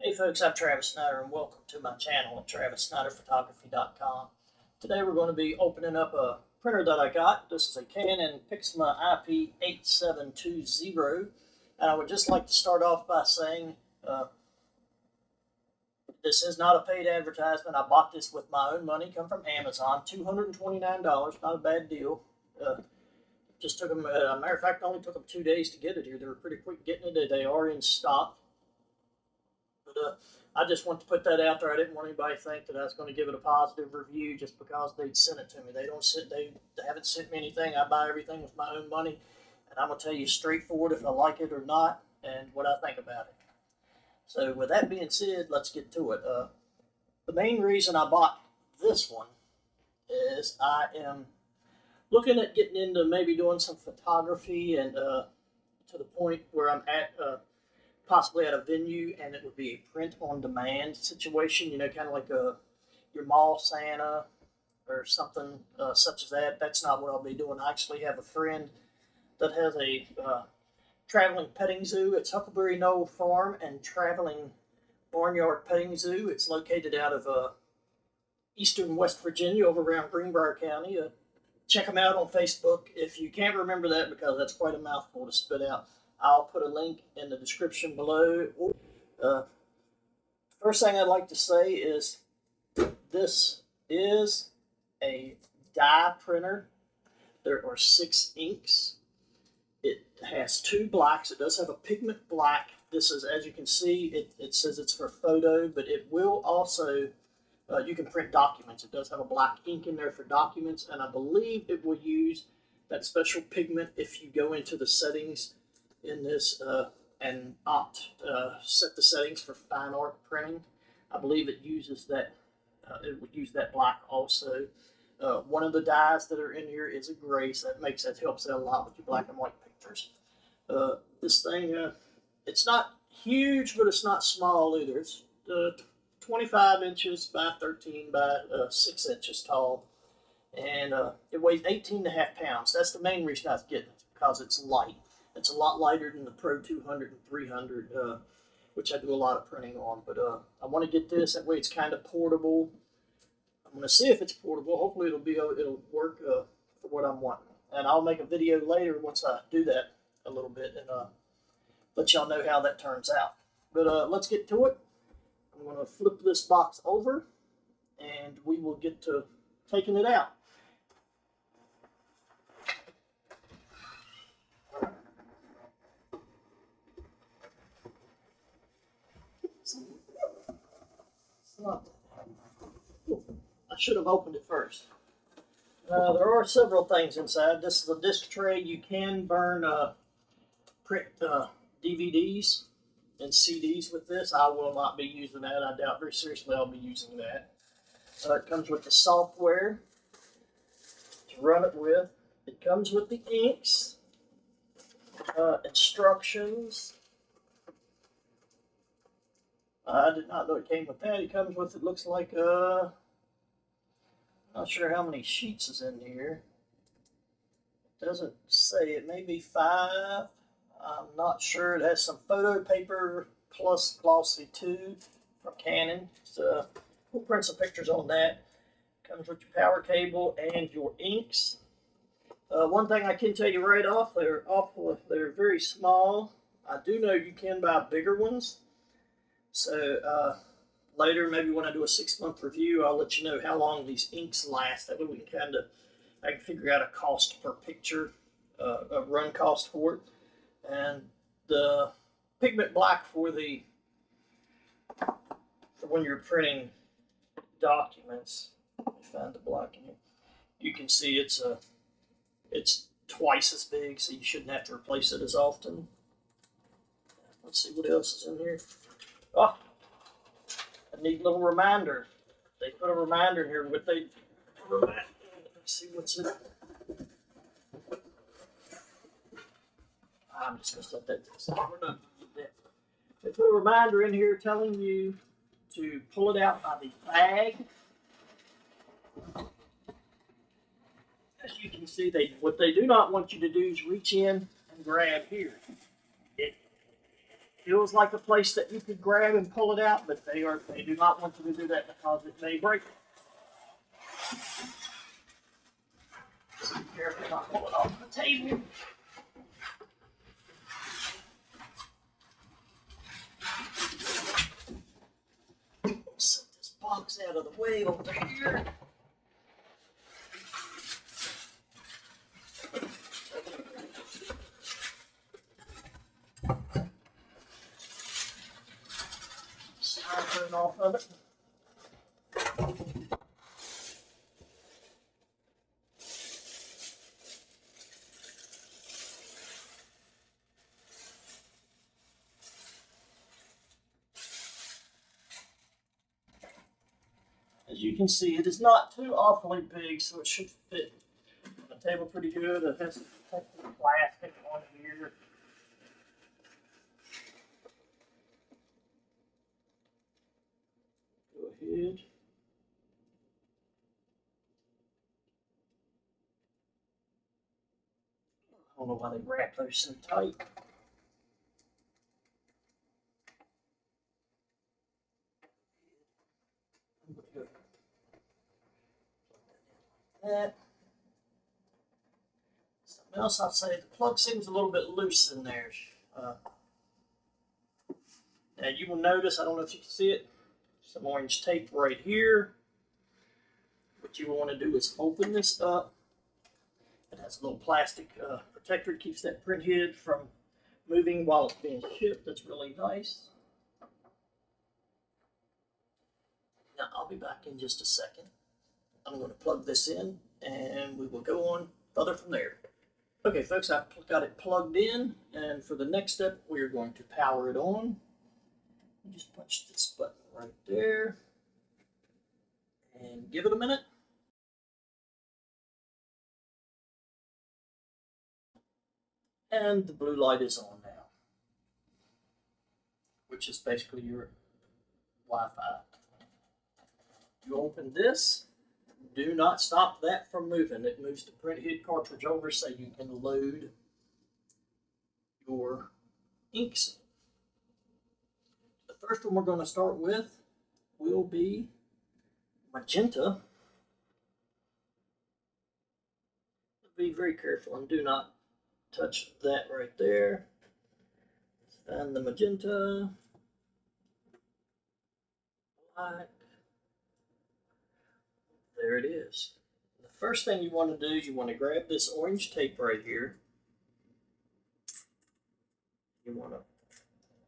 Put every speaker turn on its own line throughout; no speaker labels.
Hey folks, I'm Travis Snyder and welcome to my channel at TravisSnyderPhotography.com. Today we're going to be opening up a printer that I got. This is a Canon IP8720, and I would just like to start off by saying this is not a paid advertisement. I bought this with my own money, come from Amazon, $229, not a bad deal. Just took them, a matter of fact, it only took them 2 days to get it here. They were pretty quick getting it. They are in stock. But I just want to put that out there. I didn't want anybody to think that I was going to give it a positive review just because they'd sent it to me. They haven't sent me anything. I buy everything with my own money, and I'm going to tell you straightforward if I like it or not and what I think about it. So with that being said, let's get to it. The main reason I bought this one is I am looking at getting into maybe doing some photography, and to the point where I'm at possibly at a venue, and it would be a print-on-demand situation, you know, kind of like your mall Santa or something such as that. That's not what I'll be doing. I actually have a friend that has a traveling petting zoo. It's Huckleberry Knoll Farm and Traveling Barnyard Petting Zoo. It's located out of eastern West Virginia, over around Greenbrier County. Check them out on Facebook. If you can't remember that, because that's quite a mouthful to spit out, I'll put a link in the description below. First thing I'd like to say is this is a dye printer. There are 6 inks. It has 2 blacks. It does have a pigment black. This is, as you can see, it says it's for photo, but it will also, you can print documents. It does have a black ink in there for documents, and I believe it will use that special pigment if you go into the settings in this and set the settings for fine art printing. I believe it uses that. It would use that black also. One of the dyes that are in here is a gray, so that helps out a lot with your black and white pictures. This thing, it's not huge, but it's not small either. It's 25 inches by 13 by 6 inches tall, and it weighs 18.5 pounds. That's the main reason I was getting it, because it's light. It's a lot lighter than the Pro 200 and 300, which I do a lot of printing on. But I want to get this. That way it's kind of portable. I'm going to see if it's portable. Hopefully it'll work for what I'm wanting. And I'll make a video later once I do that a little bit and let y'all know how that turns out. But let's get to it. I'm going to flip this box over, and we will get to taking it out. I should have opened it first. There are several things inside. This is a disc tray. You can burn print DVDs and CDs with this. I will not be using that. I doubt very seriously I'll be using that. It comes with the software to run it with. It comes with the inks, instructions. I did not know it came with that. It comes with, it looks like, not sure how many sheets is in here. It doesn't say. It may be 5. I'm not sure. It has some photo paper plus glossy too from Canon. So we'll print some pictures on that. It comes with your power cable and your inks. One thing I can tell you right off, they're very small. I do know you can buy bigger ones. So later, maybe when I do a 6-month review, I'll let you know how long these inks last. That way we can I can figure out a cost per picture, a run cost for it. And the pigment black for when you're printing documents. Let me find the black in here. You can see it's twice as big, so you shouldn't have to replace it as often. Let's see what else is in here. Oh, a neat little reminder. They put a reminder in here. Let's see what's in it. I'm just going to set that to the side. We're not going to get that. They put a reminder in here telling you to pull it out by the bag. As you can see, what they do not want you to do is reach in and grab here. feels like a place that you could grab and pull it out, but they do not want you to do that because it may break. Be careful not to pull it off the table. Set this box out of the way over here. Styrofoam off of it. As you can see, it is not too awfully big, so it should fit the table pretty good. It has some plastic on here. Go ahead. I don't know why they wrap those so tight. That. Something else I'll say, the plug seems a little bit loose in there. Now you will notice, I don't know if you can see it, some orange tape right here. What you want to do is open this up. It has a little plastic protector, keeps that print head from moving while it's being shipped. That's really nice. Now I'll be back in just a second. I'm going to plug this in and we will go on further from there. Okay folks, I've got it plugged in, and for the next step we are going to power it on. Just punch this button right there and give it a minute. And the blue light is on now, which is basically your Wi-Fi. You open this, do not stop that from moving. It moves the print head cartridge over so you can load your inks. The first one we're going to start with will be magenta. Be very careful and do not touch that right there. And the magenta, black. There it is. The first thing you want to do, you want to grab this orange tape right here. You want to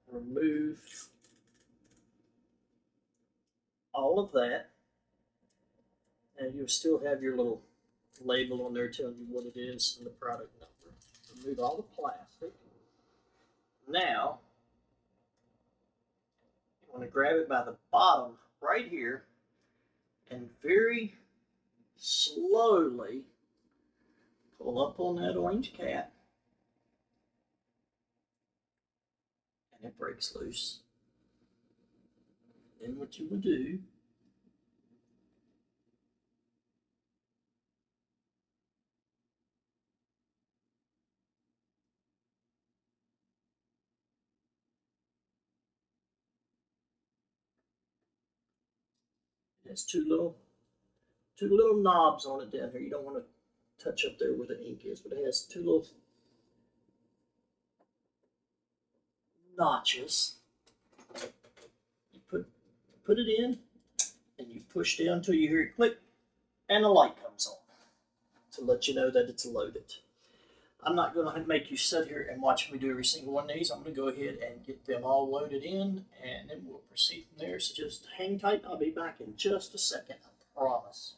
remove all of that. And you'll still have your little label on there telling you what it is and the product number. Remove all the plastic. Now, you want to grab it by the bottom right here and very slowly pull up on that orange cap, and it breaks loose. Then what you will do it has two little knobs on it down here. You don't want to touch up there where the ink is, but it has two little notches. You put it in, and you push down until you hear it click, and the light comes on to let you know that it's loaded. I'm not going to make you sit here and watch me do every single one of these. I'm going to go ahead and get them all loaded in, and then we'll proceed from there. So just hang tight. I'll be back in just a second, I promise.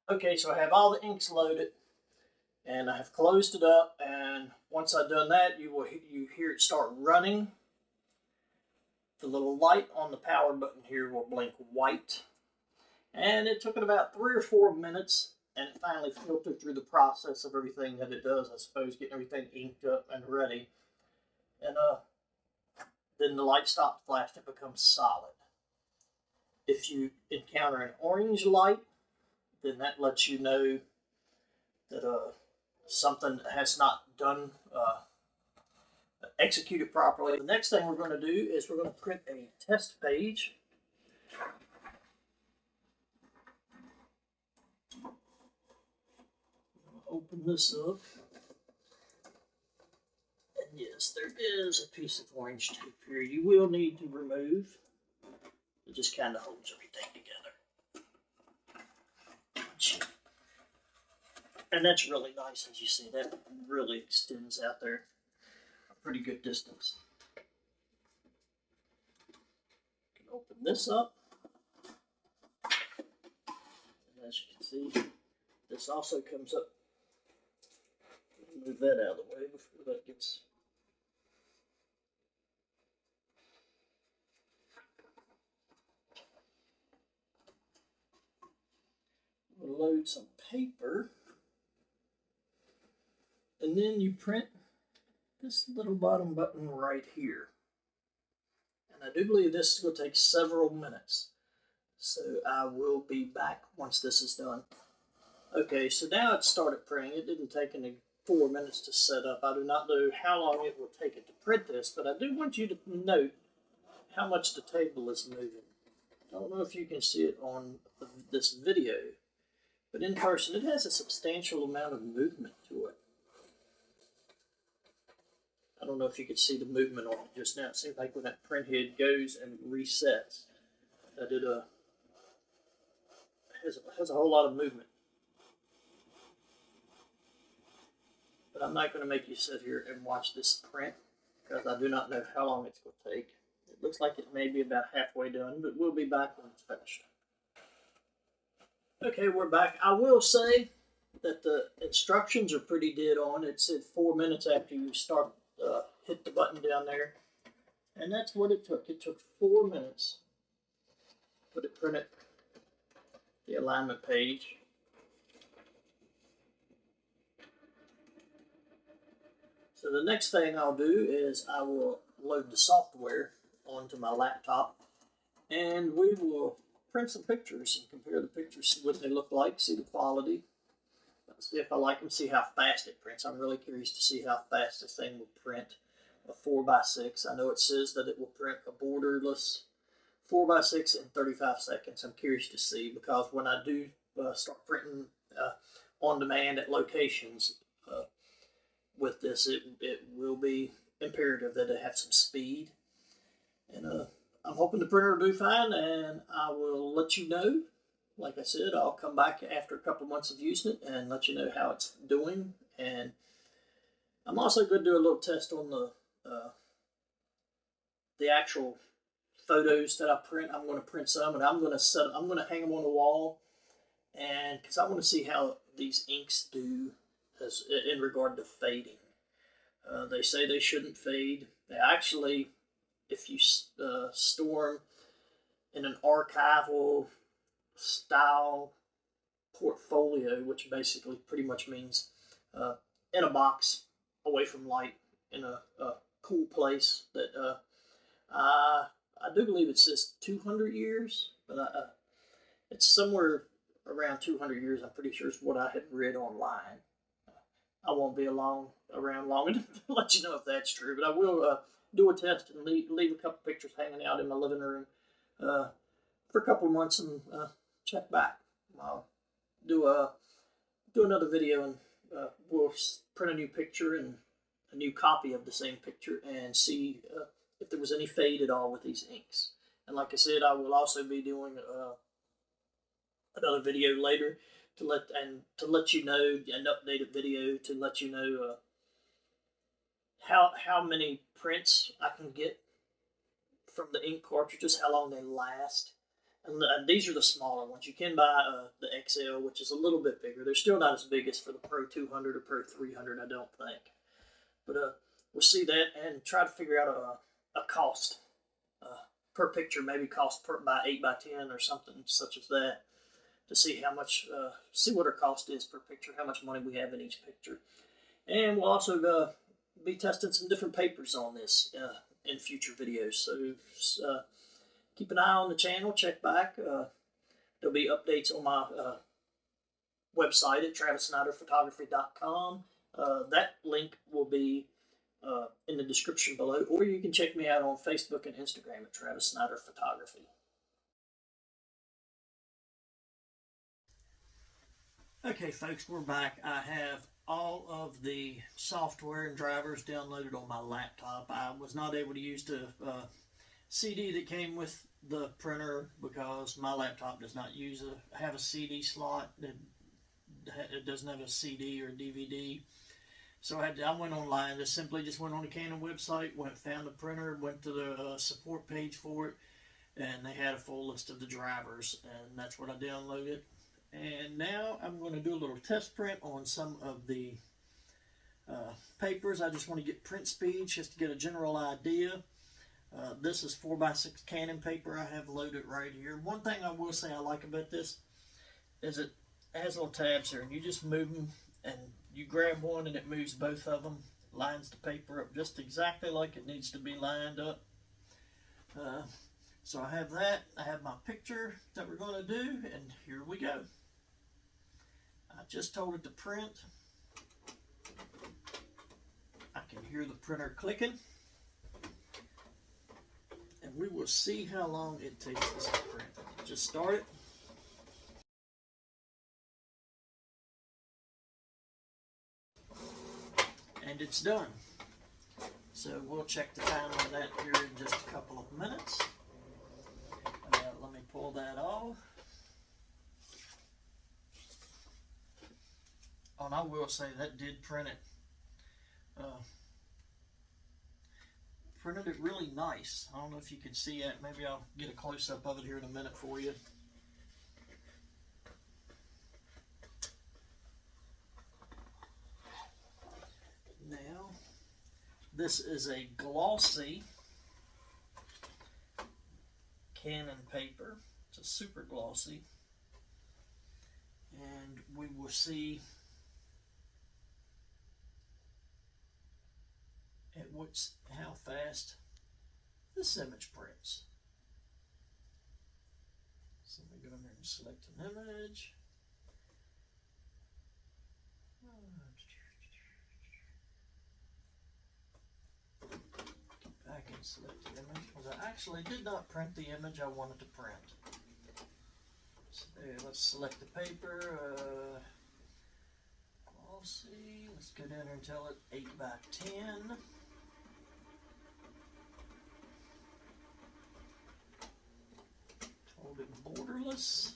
Okay, so I have all the inks loaded, and I have closed it up, and once I've done that, you hear it start running. The little light on the power button here will blink white, and it took it about 3 or 4 minutes, and it finally filtered through the process of everything that it does, I suppose, getting everything inked up and ready. And then the light stops flashing, it becomes solid. If you encounter an orange light, then that lets you know that something has not done executed properly. The next thing we're going to do is we're going to print a test page. Open this up. And yes, there is a piece of orange tape here you will need to remove. It just kind of holds everything together. And that's really nice, as you see. That really extends out there a pretty good distance. You can open this up. And as you can see, this also comes up. Move that out of the way before that gets... We'll load some paper. And then you print this little bottom button right here. And I do believe this is going to take several minutes. So I will be back once this is done. Okay, so now it started printing. It didn't take any 4 minutes to set up. I do not know how long it will take it to print this, but I do want you to note how much the table is moving. I don't know if you can see it on this video, but in person it has a substantial amount of movement to it. I don't know if you could see the movement on it just now. It seems like when that print head goes and resets, that it has a whole lot of movement. But I'm not going to make you sit here and watch this print because I do not know how long it's going to take. It looks like it may be about halfway done, but we'll be back when it's finished. Okay, we're back. I will say that the instructions are pretty dead on. It said 4 minutes after you start, hit the button down there. And that's what it took. It took 4 minutes. But it printed the alignment page. So the next thing I'll do is I will load the software onto my laptop, and we will print some pictures and compare the pictures, see what they look like, see the quality, see if I like them, see how fast it prints. I'm really curious to see how fast this thing will print a 4x6. I know it says that it will print a borderless 4x6 in 35 seconds. I'm curious to see, because when I do start printing on demand at locations, with this, it will be imperative that it have some speed. And I'm hoping the printer will do fine, and I will let you know. Like I said, I'll come back after a couple months of using it and let you know how it's doing. And I'm also going to do a little test on the actual photos that I print. I'm going to print some, and I'm going to hang them on the wall, and because I want to see how these inks do as in regard to fading. They say they shouldn't fade. They actually, if you store them in an archival style portfolio, which basically pretty much means in a box away from light in a cool place, that I do believe it says 200 years, but it's somewhere around 200 years. I'm pretty sure is what I had read online. I won't be around long enough to let you know if that's true, but I will do a test and leave a couple pictures hanging out in my living room for a couple of months and check back. I'll do another video, and we'll print a new picture and a new copy of the same picture and see if there was any fade at all with these inks. And like I said, I will also be doing another video later to let you know, an updated video to let you know how many prints I can get from the ink cartridges, how long they last. And these are the smaller ones. You can buy the XL, which is a little bit bigger. They're still not as big as for the Pro 200 or Pro 300, I don't think. But we'll see that and try to figure out a cost per picture, maybe cost by 8x10 or something such as that, to see how much, see what our cost is per picture, how much money we have in each picture. And we'll also be testing some different papers on this in future videos. So keep an eye on the channel, check back. There'll be updates on my website at TravisSnyderPhotography.com. That link will be in the description below, or you can check me out on Facebook and Instagram at Travis Snyder Photography. Okay, folks, we're back. I have all of the software and drivers downloaded on my laptop. I was not able to use the CD that came with the printer because my laptop does not have a CD slot. It doesn't have a CD or DVD. So I went online, just went on the Canon website, found the printer, went to the support page for it, and they had a full list of the drivers, and that's what I downloaded. And now I'm going to do a little test print on some of the papers. I just want to get print speeds just to get a general idea. This is 4x6 Canon paper I have loaded right here. One thing I will say I like about this is it has little tabs here, and you just move them, and you grab one and it moves both of them, lines the paper up just exactly like it needs to be lined up. So I have that. I have my picture that we're going to do, and here we go. I just told it to print. I can hear the printer clicking. And we will see how long it takes this to print. Just start it. And it's done. So we'll check the time on that here in just a couple of minutes. Let me pull that off. Oh, and I will say that did print it. Printed it really nice. I don't know if you can see it. Maybe I'll get a close-up of it here in a minute for you. Now, this is a glossy Canon paper. It's a super glossy. And we will see how fast this image prints. So let me go in there and select an image. Get back and select the image, because I actually did not print the image I wanted to print. So let's select the paper. Glossy. Let's go down here and tell it 8x10. Told it borderless.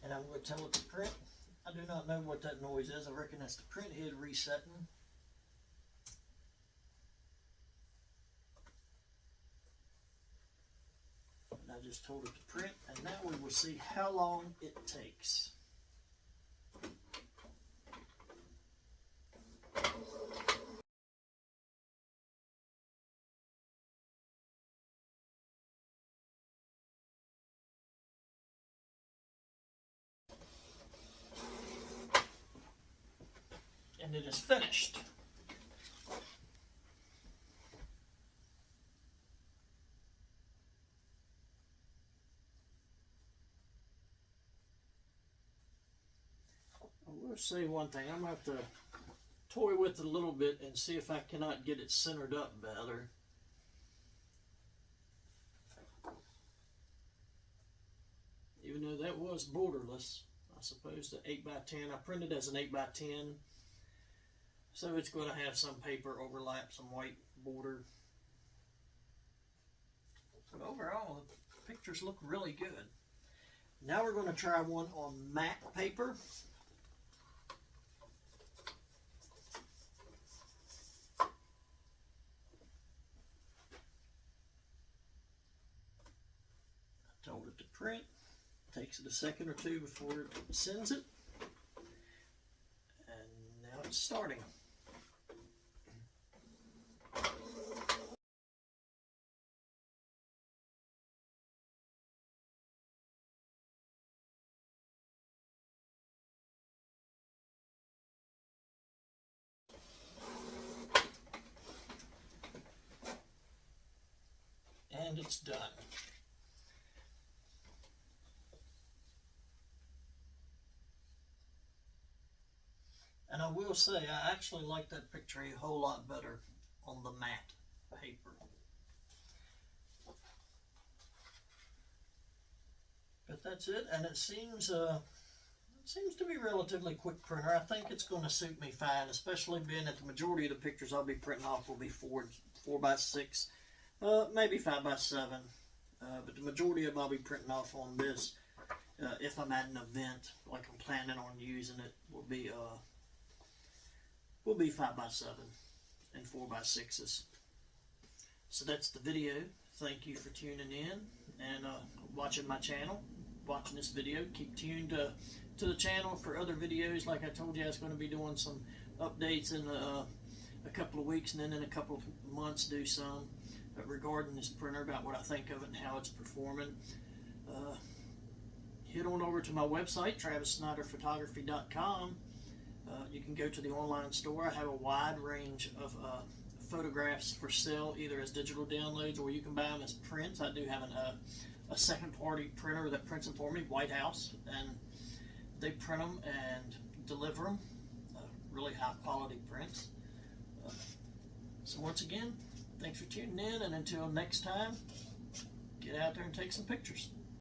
And I'm going to tell it to print. I do not know what that noise is. I reckon that's the print head resetting. And I just told it to print, and now we will see how long it takes. And it is finished. I will say one thing. I'm going to have to toy with it a little bit and see if I cannot get it centered up better. Even though that was borderless, I suppose the 8x10, I printed as an 8x10, so it's going to have some paper overlap, some white border. But overall, the pictures look really good. Now we're going to try one on matte paper. I told it to print. Takes it a second or two before it sends it. And now it's starting. And it's done. I will say, I actually like that picture a whole lot better on the matte paper. But that's it, and it seems to be a relatively quick printer. I think it's going to suit me fine, especially being that the majority of the pictures I'll be printing off will be 4x6, maybe 5x7. But the majority of them I'll be printing off on this. If I'm at an event, like I'm planning on using it, will be 5x7 and 4x6s. So that's the video. Thank you for tuning in and watching my channel, watching this video. Keep tuned to the channel for other videos. Like I told you, I was going to be doing some updates in a couple of weeks, and then in a couple of months do some regarding this printer, about what I think of it and how it's performing. Head on over to my website, TravisSnyderPhotography.com. You can go to the online store. I have a wide range of photographs for sale, either as digital downloads or you can buy them as prints. I do have a second-party printer that prints them for me, White House, and they print them and deliver them. Really high-quality prints. So once again, thanks for tuning in, and until next time, get out there and take some pictures.